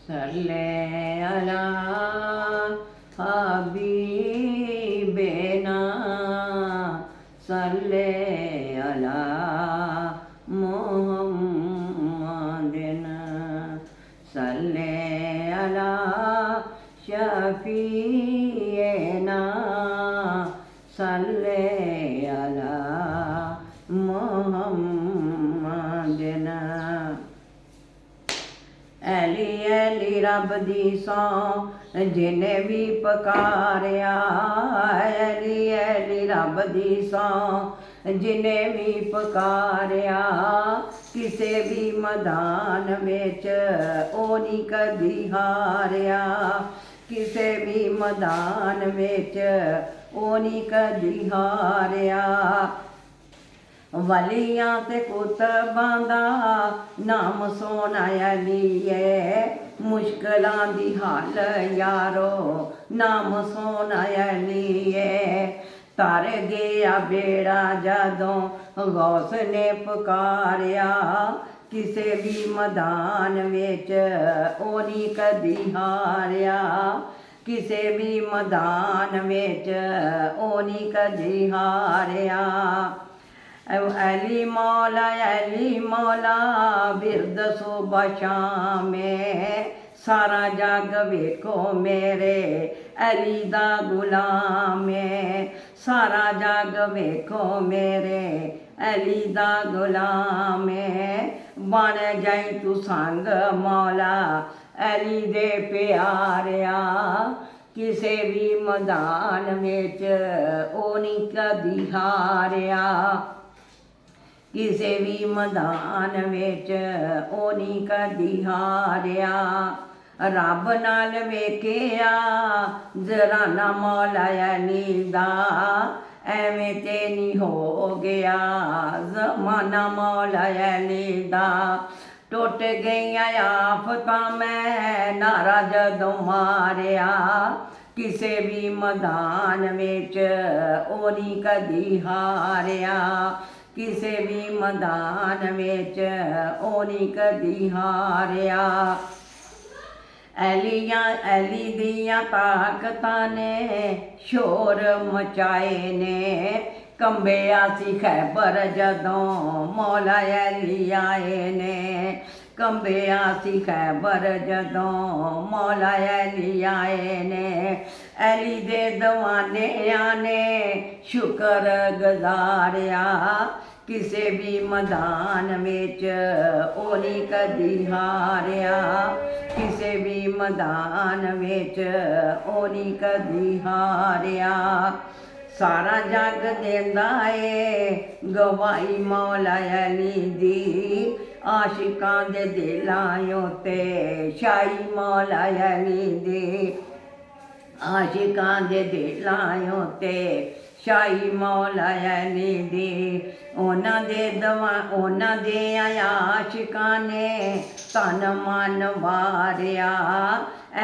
सल्ले अला हबीबना सल्ले अला मुहम्मदना सल्ले अला शफीना सल्ले अला मुहम्मदना। ऐली ऐली रब दी सौ जिन्ने भी पकारिया, ऐली ऐली रब दी सौ जिन्ने भी पकारिया, किसे भी मैदान विच ओ नहीं कदी हारिया, किसे भी मैदान विच ओ नहीं कदी हारिया। वलियां ते कुतबां दा नाम सोना अली है, मुश्किलां दी हल यारो नाम सोना अली है। तर गया बेड़ा जदों गौस ने पुकारिया, किसे भी मैदान विच ओ नहीं कदी हारिया, किसे भी मैदान विच ओ नहीं कदी हारिया। अली मौला बिरद सुबह शाम सारा जग वेखो मेरे अली दा गुलाम है, सारा जग वेखो मेरे अली दा गुलाम है। बन जाई तू संग मौला अली दे प्यारिया, किसे भी मैदान विच ओ नहीं कदी हारिया, किसे भी मैदान विच ओ नहीं कदी हारिया। रब नाल वेखिया जराना मौला अली दा, एवें ते नहीं हो गया जमाना मौला अली दा। टुट गईयां आफतां मैं नारा जदों मारिया, किसे भी मैदान विच ओ नहीं कदी हारिया, किसे भी मैदान विच ओ नहीं कदी हारिया। अली दियां ताकतां ने शोर मचाए ने, कंबिया सी खैबर जदों मौला अली आए ने, कंबिया सी खैबर जदों मौला अली आए ने। अली दे दवानियां ने शुकर गुजारिया, किसे भी मैदान विच ओ नहीं कदी हारिया, किसे भी मैदान विच ओ नहीं कदी हारिया। सारा जग देंदा ए गवाही मौला अली दी, आशिकां दे दिलां उत्ते शाही मौला अली दी, आशिकां दे दिलां उत्ते शाही मौला अली दी। उन्हां दे आशिकां ने तन मन वारिया,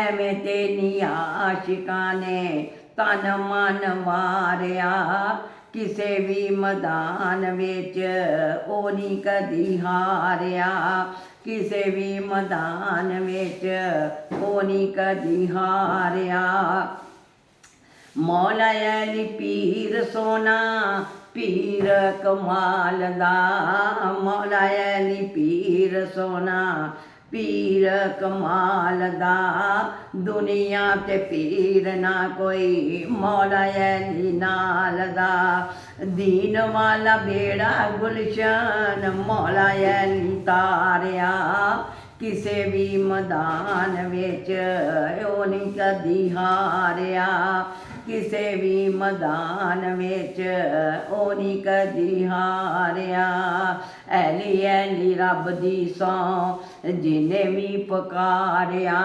एवें ते नहीं आशिकां ने तन मन वारिया, किसे भी मैदान विच ओ नहीं कदी हारिया, किसे भी मैदान विच ओ नहीं कदी हारिया। मौला अली पीर सोना पीर कमाल दा, मौला अली पीर सोना पीर कमाल दा। दुनिया ते पीर ना कोई मौला अली नाल दा, दीन वाला बेड़ा गुलशन मौला अली तारिया, किसे भी मैदान विच ओ नहीं कदी हारिया, किसे भी मैदान विच ओ नहीं कदी हारिया। ऐली ऐली रब दी सौ जिन्ने भी पुकारिया,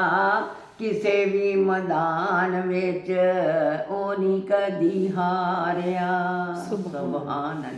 किसे भी मैदान विच ओ नहीं कदी हारिया। सुभान अल्लाह।